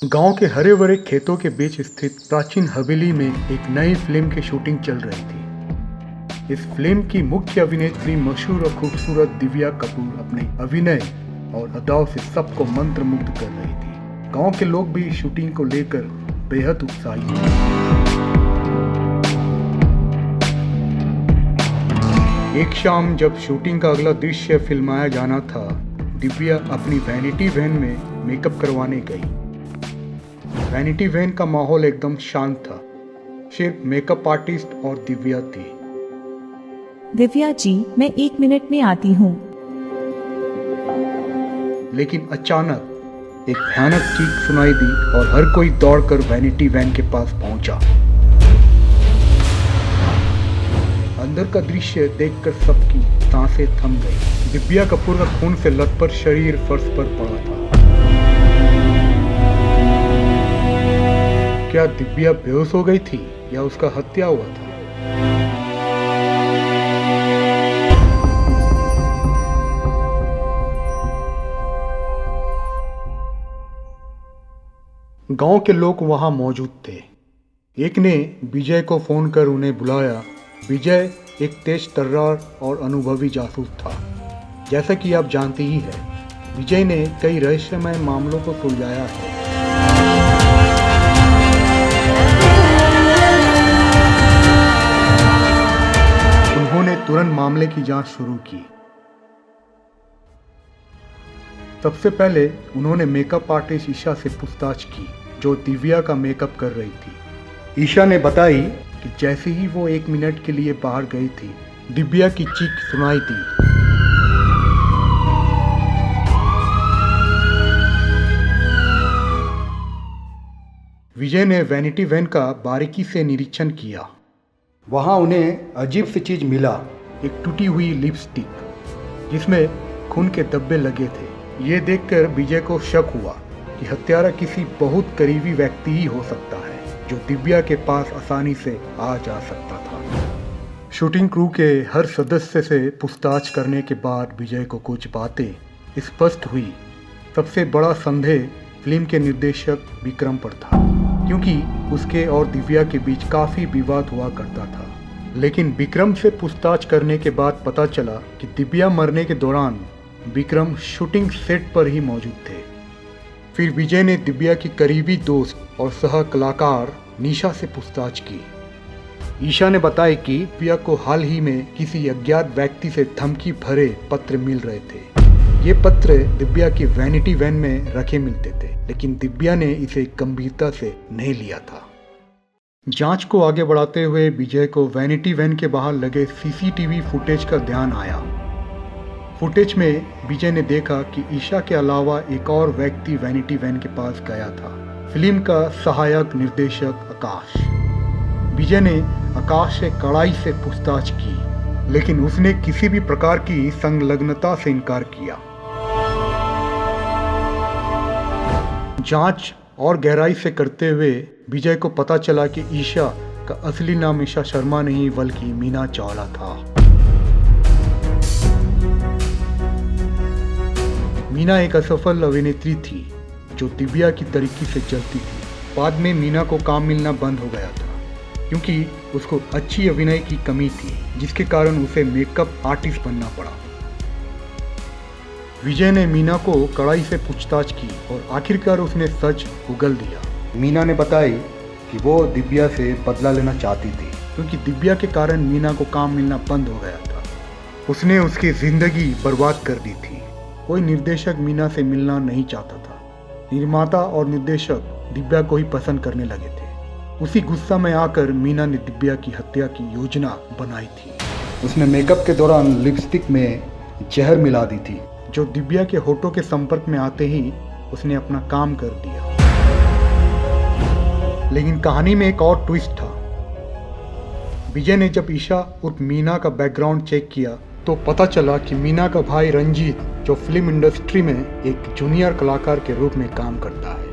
गांव के हरे भरे खेतों के बीच स्थित प्राचीन हवेली में एक नई फिल्म की शूटिंग चल रही थी। इस फिल्म की मुख्य अभिनेत्री मशहूर और खूबसूरत दिव्या कपूर अपने अभिनय और अदाओं से सबको मंत्रमुग्ध कर रही थी। गांव के लोग भी शूटिंग को लेकर बेहद उत्साहित थे। एक शाम जब शूटिंग का अगला दृश्य फिल्माया जाना था, दिव्या अपनी वैनिटी वैन में मेकअप करवाने गई। वैनिटी वैन का माहौल एकदम शांत था, सिर्फ मेकअप आर्टिस्ट और दिव्या थी। दिव्या जी, मैं 1 मिनट में आती हूँ। लेकिन अचानक एक भयानक चीख सुनाई दी और हर कोई दौड़कर वैनिटी वैन के पास पहुंचा। अंदर का दृश्य देखकर सबकी सांसें थम गई। दिव्या कपूर का खून से लथपथ शरीर फर्श पर पड़ा था। क्या दिव्या बेहोश हो गई थी या उसका हत्या हुआ था? गांव के लोग वहां मौजूद थे। एक ने विजय को फोन कर उन्हें बुलाया। विजय एक तेज तर्रार और अनुभवी जासूस था। जैसा कि आप जानते ही हैं, विजय ने कई रहस्यमय मामलों को सुलझाया है। उन्होंने तुरंत मामले की जांच शुरू की। सबसे पहले उन्होंने मेकअप आर्टिस्ट ईशा से पूछताछ की, जो दिव्या का मेकअप कर रही थी। ईशा ने बताई कि जैसे ही वो 1 मिनट के लिए बाहर गई थी, दिव्या की चीख सुनाई दी। विजय ने वैनिटी वैन का बारीकी से निरीक्षण किया। वहां उन्हें अजीब सी चीज मिला, एक टूटी हुई लिपस्टिक जिसमें खून के धब्बे लगे थे। ये देखकर विजय को शक हुआ कि हत्यारा किसी बहुत करीबी व्यक्ति ही हो सकता है, जो दिव्या के पास आसानी से आ जा सकता था। शूटिंग क्रू के हर सदस्य से पूछताछ करने के बाद विजय को कुछ बातें स्पष्ट हुई। सबसे बड़ा संदेह फिल्म के निर्देशक विक्रम पर था, क्योंकि उसके और दिव्या के बीच काफी विवाद हुआ करता था। लेकिन विक्रम से पूछताछ करने के बाद पता चला कि दिव्या मरने के दौरान विक्रम शूटिंग सेट पर ही मौजूद थे। फिर विजय ने दिव्या की करीबी दोस्त और सह कलाकार निशा से पूछताछ की। ईशा ने बताया कि दिव्या को हाल ही में किसी अज्ञात व्यक्ति से धमकी भरे पत्र मिल रहे थे। ये पत्र दिव्या की वैनिटी वैन में रखे मिलते थे, लेकिन दिव्या ने इसे गंभीरता से नहीं लिया था। जांच को आगे बढ़ाते हुए विजय को वैनिटी वैन के बाहर लगे सीसीटीवी फुटेज का ध्यान आया। फुटेज में विजय ने देखा कि ईशा के अलावा एक और व्यक्ति वैनिटी वैन के पास गया था, फिल्म का सहायक निर्देशक आकाश। विजय ने आकाश से कड़ाई से पूछताछ की, लेकिन उसने किसी भी प्रकार की संलग्नता से इनकार किया। जांच और गहराई से करते हुए विजय को पता चला कि ईशा का असली नाम ईशा शर्मा नहीं बल्कि मीना चावला था। मीना एक असफल अभिनेत्री थी जो दिव्या की तरीके से चलती थी। बाद में मीना को काम मिलना बंद हो गया था, क्योंकि उसको अच्छी अभिनय की कमी थी, जिसके कारण उसे मेकअप आर्टिस्ट बनना पड़ा। विजय ने मीना को कड़ाई से पूछताछ की और आखिरकार उसने सच उगल दिया। मीना ने बताई कि वो दिव्या से बदला लेना चाहती थी, क्योंकि दिव्या के कारण मीना को काम मिलना बंद हो गया था। उसने उसकी जिंदगी बर्बाद कर दी थी। कोई निर्देशक मीना से मिलना नहीं चाहता था। निर्माता और निर्देशक दिव्या को ही पसंद करने लगे थे। उसी गुस्सा में आकर मीना ने दिव्या की हत्या की योजना बनाई थी। उसने मेकअप के दौरान लिपस्टिक में जहर मिला दी थी, जो दिव्या के होठों के संपर्क में आते ही उसने अपना काम कर दिया। लेकिन कहानी में एक और ट्विस्ट था। विजय ने जब ईशा उर्फ मीना का बैकग्राउंड चेक किया तो पता चला कि मीना का भाई रंजीत, जो फिल्म इंडस्ट्री में एक जूनियर कलाकार के रूप में काम करता है,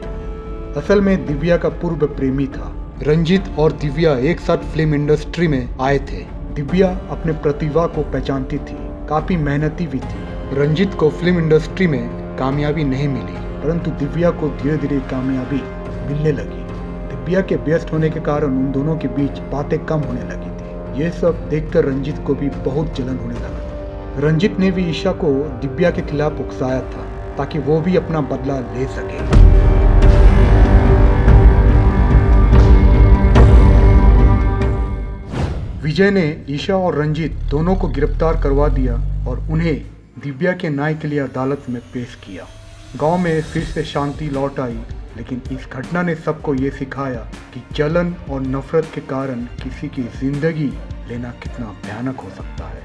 असल में दिव्या का पूर्व प्रेमी था। रंजीत और दिव्या एक साथ फिल्म इंडस्ट्री में आए थे। दिव्या अपने प्रतिभा को पहचानती थी, काफी मेहनती भी थी। रंजीत को फिल्म इंडस्ट्री में कामयाबी नहीं मिली, परंतु दिव्या को धीरे धीरे कामयाबी मिलने लगी। दिव्या के व्यस्त होने के कारण उन दोनों के बीच बातें कम होने लगी थी। ये सब देखकर रंजित को भी बहुत जलन होने लगा था। रंजित ने भी ईशा को दिव्या के खिलाफ उकसाया था ताकि वो भी अपना बदला ले सके। विजय ने ईशा और रंजित दोनों को गिरफ्तार करवा दिया और उन्हें दिव्या के न्याय के लिए अदालत में पेश किया। गांव में फिर से शांति लौट आई, लेकिन इस घटना ने सबको ये सिखाया कि जलन और नफरत के कारण किसी की जिंदगी लेना कितना भयानक हो सकता है।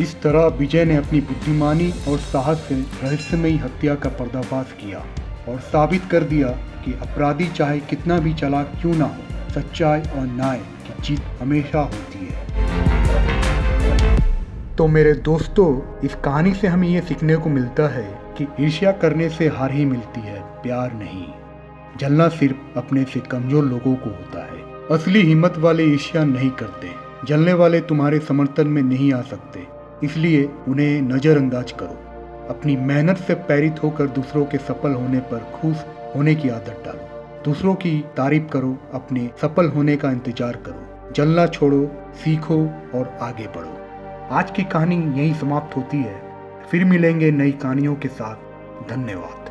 इस तरह विजय ने अपनी बुद्धिमानी और साहस से रहस्यमयी हत्या का पर्दाफाश किया और साबित कर दिया कि अपराधी चाहे कितना भी चालाक क्यों ना हो, सच्चाई और न्याय की जीत हमेशा होती है। तो मेरे दोस्तों, इस कहानी से हमें ये सीखने को मिलता है कि ईर्ष्या करने से हार ही मिलती है, प्यार नहीं। जलना सिर्फ अपने से कमजोर लोगों को होता है। असली हिम्मत वाले ईर्ष्या नहीं करते। जलने वाले तुम्हारे समर्थन में नहीं आ सकते, इसलिए उन्हें नजरअंदाज करो। अपनी मेहनत से प्रेरित होकर दूसरों के सफल होने पर खुश होने की आदत डालो। दूसरों की तारीफ करो, अपने सफल होने का इंतजार करो। जलना छोड़ो, सीखो और आगे बढ़ो। आज की कहानी यहीं समाप्त होती है। फिर मिलेंगे नई कहानियों के साथ। धन्यवाद।